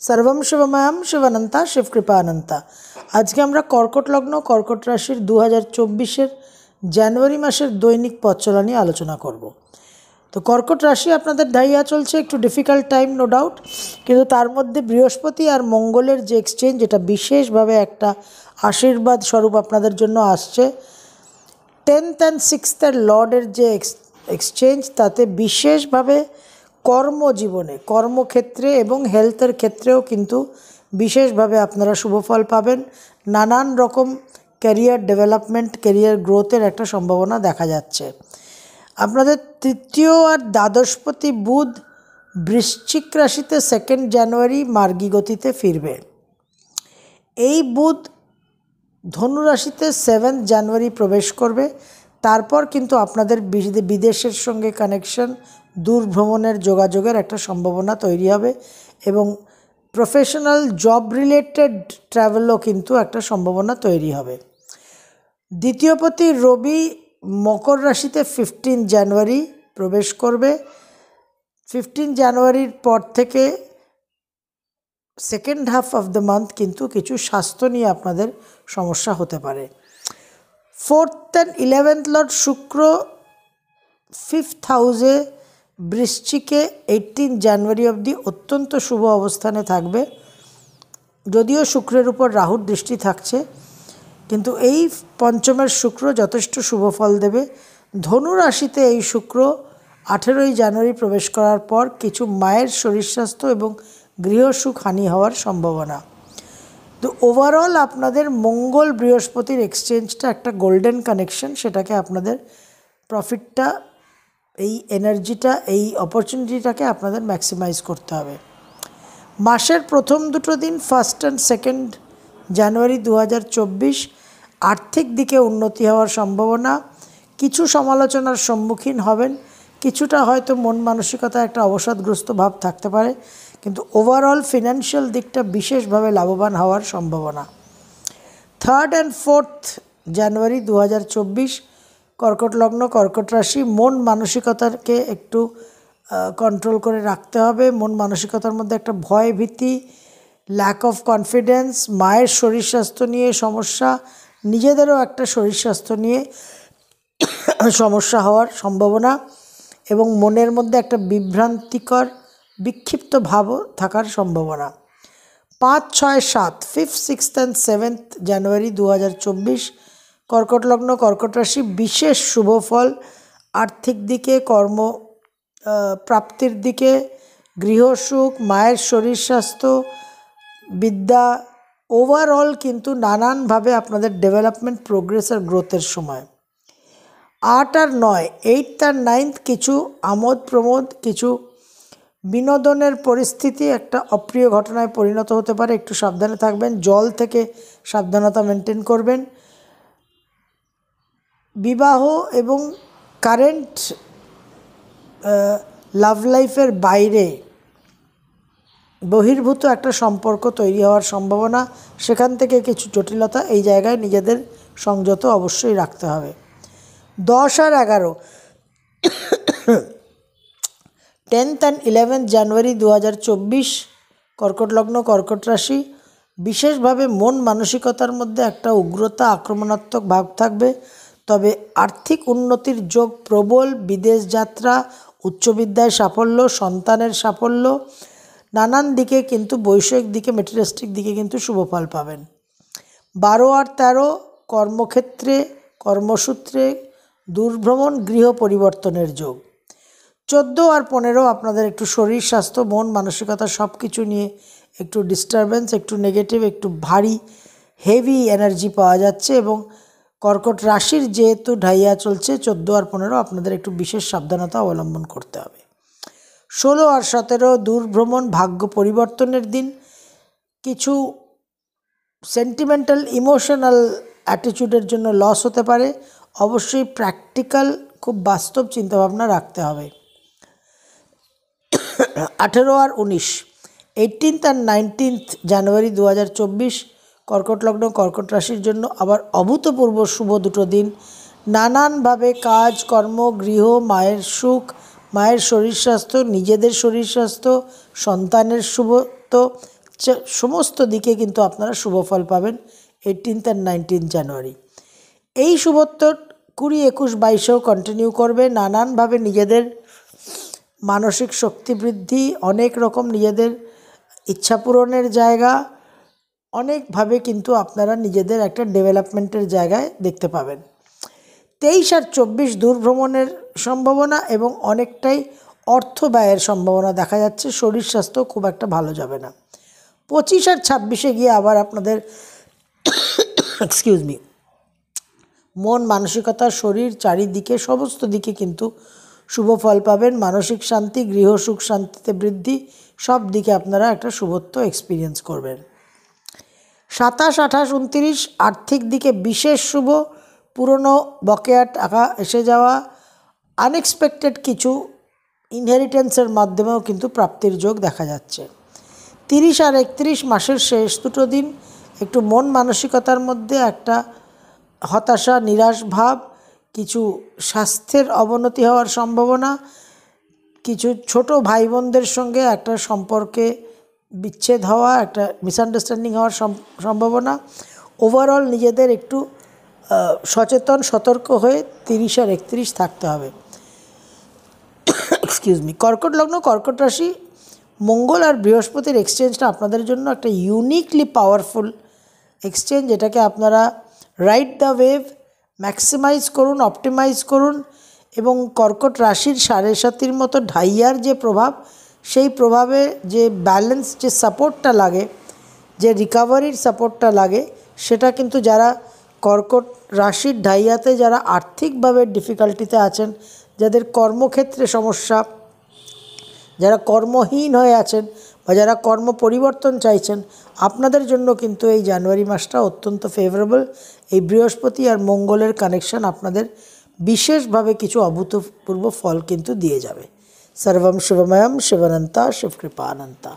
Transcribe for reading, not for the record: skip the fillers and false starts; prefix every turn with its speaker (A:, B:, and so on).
A: सर्वम शिवमयम शिवानंता शिवकृपानंता। आज के আমরা কর্কট লগ্ন কর্কট রাশির 2024 জানুয়ারি মাসের দৈনিক পথ চলা নিয়ে আলোচনা করব। তো কর্কট রাশি আপনাদের ঢাইয়া চলছে, একটু ডিফিকাল্ট টাইম নো ডাউট, কিন্তু তার মধ্যে বৃহস্পতি আর মঙ্গলের যে এক্সচেঞ্জ, এটা বিশেষভাবে একটা আশীর্বাদ স্বরূপ আপনাদের জন্য আসছে। 10th and 6th লর্ডের যে এক্সচেঞ্জ, তাতে বিশেষভাবে কর্মজীবনে, কর্মক্ষেত্রে এবং হেলথের ক্ষেত্রেও কিন্তু বিশেষভাবে আপনারা শুভফল পাবেন। নানান রকম ক্যারিয়ার ডেভেলপমেন্ট, ক্যারিয়ার গ্রোথের একটা সম্ভাবনা দেখা যাচ্ছে। আপনাদের তৃতীয় আর দ্বাদশপতি বুধ বৃশ্চিক রাশিতে 2 জানুয়ারি মার্গী গতিতে ফিরবে। এই বুধ ধনু রাশিতে 7 জানুয়ারি প্রবেশ করবে। তারপর কিন্তু আপনাদের বিদেশের সঙ্গে কানেকশন, দূর ভ্রমণের যোগাযোগের একটা সম্ভাবনা তৈরি হবে এবং প্রফেশনাল জব রিলেটেড ট্রাভেলও কিন্তু একটা সম্ভাবনা তৈরি হবে। দ্বিতীয়পতি রবি মকর রাশিতে 15 জানুয়ারি প্রবেশ করবে। 15 জানুয়ারির পর থেকে second half of the month কিন্তু কিছু স্বাস্থ্য নিয়ে আপনাদের সমস্যা হতে পারে। 4th and 11th লর্ড শুক্র 5th হাউসে বৃশ্চিকে 18 জানুয়ারি অবধি অত্যন্ত শুভ অবস্থানে থাকবে। যদিও শুক্রের উপর রাহুর দৃষ্টি থাকছে, কিন্তু এই পঞ্চমের শুক্র যথেষ্ট শুভ ফল দেবে। ধনু রাশিতে এই শুক্র 18 জানুয়ারি প্রবেশ করার পর কিছু মায়ের শরীর স্বাস্থ্য এবং গৃহসুখ হানি হওয়ার সম্ভাবনা। তো ওভারঅল আপনাদের মঙ্গল বৃহস্পতির এক্সচেঞ্জটা একটা গোল্ডেন কানেকশন, সেটাকে আপনাদের প্রফিটটা, এই এনার্জিটা, এই অপরচুনিটিটাকে আপনাদের ম্যাক্সিমাইজ করতে হবে। মাসের প্রথম দুটো দিন 1st and 2nd জানুয়ারি 2024 আর্থিক দিকে উন্নতি হওয়ার সম্ভাবনা। কিছু সমালোচনার সম্মুখীন হবেন, কিছুটা হয়তো মন মানসিকতা একটা অবসাদগ্রস্ত ভাব থাকতে পারে, কিন্তু ওভারঅল ফিনান্সিয়াল দিকটা বিশেষভাবে লাভবান হওয়ার সম্ভাবনা। 3rd and 4th জানুয়ারি 2024 কর্কট লগ্ন কর্কট রাশি, মন মানসিকতাকে একটু কন্ট্রোল করে রাখতে হবে। মন মানসিকতার মধ্যে একটা ভয় ভীতি, ল্যাক অফ কনফিডেন্স, মায়ের শরীর স্বাস্থ্য নিয়ে সমস্যা, নিজেদেরও একটা শরীর স্বাস্থ্য নিয়ে সমস্যা হওয়ার সম্ভাবনা এবং মনের মধ্যে একটা বিভ্রান্তিকর বিক্ষিপ্ত ভাবও থাকার সম্ভাবনা। 5, 6, 7 5th, 6th and 7th জানুয়ারি 2024 কর্কট লগ্ন কর্কট রাশি, বিশেষ শুভ ফল আর্থিক দিকে, কর্ম প্রাপ্তির দিকে, গৃহসুখ, মায়ের শরীর স্বাস্থ্য, বিদ্যা, ওভারঅল কিন্তু নানানভাবে আপনাদের ডেভেলপমেন্ট, প্রোগ্রেস আর গ্রোথের সময়। 8 আর 9 8th আর 9th কিছু আমোদ প্রমোদ, কিছু বিনোদনের পরিস্থিতি একটা অপ্রিয় ঘটনায় পরিণত হতে পারে, একটু সাবধানে থাকবেন। জল থেকে সাবধানতা মেনটেন করবেন। বিবাহ এবং কারেন্ট লাভ লাইফের বাইরে বহির্ভূত একটা সম্পর্ক তৈরি হওয়ার সম্ভাবনা, সেখান থেকে কিছু জটিলতা, এই জায়গায় নিজেদের সংযত অবশ্যই রাখতে হবে। 10 আর 11 10th and 11th জানুয়ারি 2024 কর্কট লগ্ন কর্কট রাশি, বিশেষভাবে মন মানসিকতার মধ্যে একটা উগ্রতা, আক্রমণাত্মক ভাব থাকবে, তবে আর্থিক উন্নতির যোগ প্রবল। বিদেশ যাত্রা, উচ্চবিদ্যায় সাফল্য, সন্তানের সাফল্য, নানান দিকে কিন্তু বৈষয়িক দিকে, মেটেরিয়ালিস্টিক দিকে কিন্তু শুভফল পাবেন। 12 আর 13 কর্মক্ষেত্রে, কর্মসূত্রে দূরভ্রমণ, গৃহ পরিবর্তনের যোগ। 14 আর 15 আপনাদের একটু শরীর স্বাস্থ্য, মন মানসিকতা সব কিছু নিয়ে একটু ডিস্টারবেন্স, একটু নেগেটিভ, একটু ভারী হেভি এনার্জি পাওয়া যাচ্ছে এবং কর্কট রাশির যেহেতু ঢাইয়া চলছে, 14 আর 15 আপনাদের একটু বিশেষ সাবধানতা অবলম্বন করতে হবে। 16 আর 17 দূরভ্রমণ, ভাগ্য পরিবর্তনের দিন। কিছু সেন্টিমেন্টাল ইমোশনাল অ্যাটিটিউডের জন্য লস হতে পারে, অবশ্যই প্র্যাকটিক্যাল, খুব বাস্তব চিন্তাভাবনা রাখতে হবে। 18 আর 19 18th and 19th জানুয়ারি 2024 কর্কট লগ্ন কর্কট রাশির জন্য আবার অভূতপূর্ব শুভ দুটো দিন। নানানভাবে কাজ, কর্ম, গৃহ, মায়ের সুখ, মায়ের শরীর স্বাস্থ্য, নিজেদের শরীর স্বাস্থ্য, সন্তানের শুভত্ব, সমস্ত দিকে কিন্তু আপনারা শুভ ফল পাবেন 18th and 19th জানুয়ারি। এই শুভত্ব 20, 21, 22-এও কন্টিনিউ করবে। নানানভাবে নিজেদের মানসিক শক্তি বৃদ্ধি, অনেক রকম নিজেদের ইচ্ছা পূরণের জায়গা, অনেকভাবে কিন্তু আপনারা নিজেদের একটা ডেভেলপমেন্টের জায়গায় দেখতে পাবেন। 23 আর 24 দূর ভ্রমণের সম্ভাবনা এবং অনেকটাই অর্থ ব্যয়ের সম্ভাবনা দেখা যাচ্ছে। শরীর স্বাস্থ্য খুব একটা ভালো যাবে না। 25 আর 26-এ গিয়ে আবার আপনাদের মন মানসিকতা শরীর চারিদিকে সমস্ত দিকে কিন্তু শুভ ফল পাবেন। মানসিক শান্তি, গৃহ সুখ শান্তিতে বৃদ্ধি, সব দিকে আপনারা একটা শুভত্ব এক্সপিরিয়েন্স করবেন। 27, 28, 29 আর্থিক দিকে বিশেষ শুভ। পুরনো বকেয়া টাকা এসে যাওয়া, আনএক্সপেক্টেড কিছু ইনহেরিটেন্সের মাধ্যমেও কিন্তু প্রাপ্তির যোগ দেখা যাচ্ছে। 30 আর 31 মাসের শেষ দুটো দিন একটু মন মানসিকতার মধ্যে একটা হতাশা, নিরাশ ভাব, কিছু স্বাস্থ্যের অবনতি হওয়ার সম্ভাবনা, কিছু ছোট ভাই বোনদের সঙ্গে একটা সম্পর্কে বিচ্ছেদ হওয়া, একটা মিসআন্ডারস্ট্যান্ডিং হওয়ার সম্ভাবনা। ওভারঅল নিজেদের একটু সচেতন সতর্ক হয়ে 30 আর 31 থাকতে হবে। কর্কট লগ্ন, কর্কট রাশি, মঙ্গল আর বৃহস্পতির এক্সচেঞ্জটা আপনাদের জন্য একটা ইউনিকলি পাওয়ারফুল এক্সচেঞ্জ। এটাকে আপনারা রাইড দ্য ওয়েভ, ম্যাক্সিমাইজ করুন, অপটিমাইজ করুন এবং কর্কট রাশির 7.5 মতো ঢাইয়ার যে প্রভাব, সেই প্রভাবে যে ব্যালেন্স, যে সাপোর্টটা লাগে, যে রিকভারির সাপোর্টটা লাগে, সেটা কিন্তু যারা কর্কট রাশির ঢাইয়াতে যারা আর্থিকভাবে ডিফিকাল্টিতে আছেন, যাদের কর্মক্ষেত্রে সমস্যা, যারা কর্মহীন হয়ে আছেন বা যারা কর্ম পরিবর্তন চাইছেন, আপনাদের জন্য কিন্তু এই জানুয়ারি মাসটা অত্যন্ত ফেভারেবল। এই বৃহস্পতি আর মঙ্গলের কানেকশন আপনাদের বিশেষভাবে কিছু অভূতপূর্ব ফল কিন্তু দিয়ে যাবে। সর্বম শিবময়ম শিবানন্তা শিবকৃপানন্তা।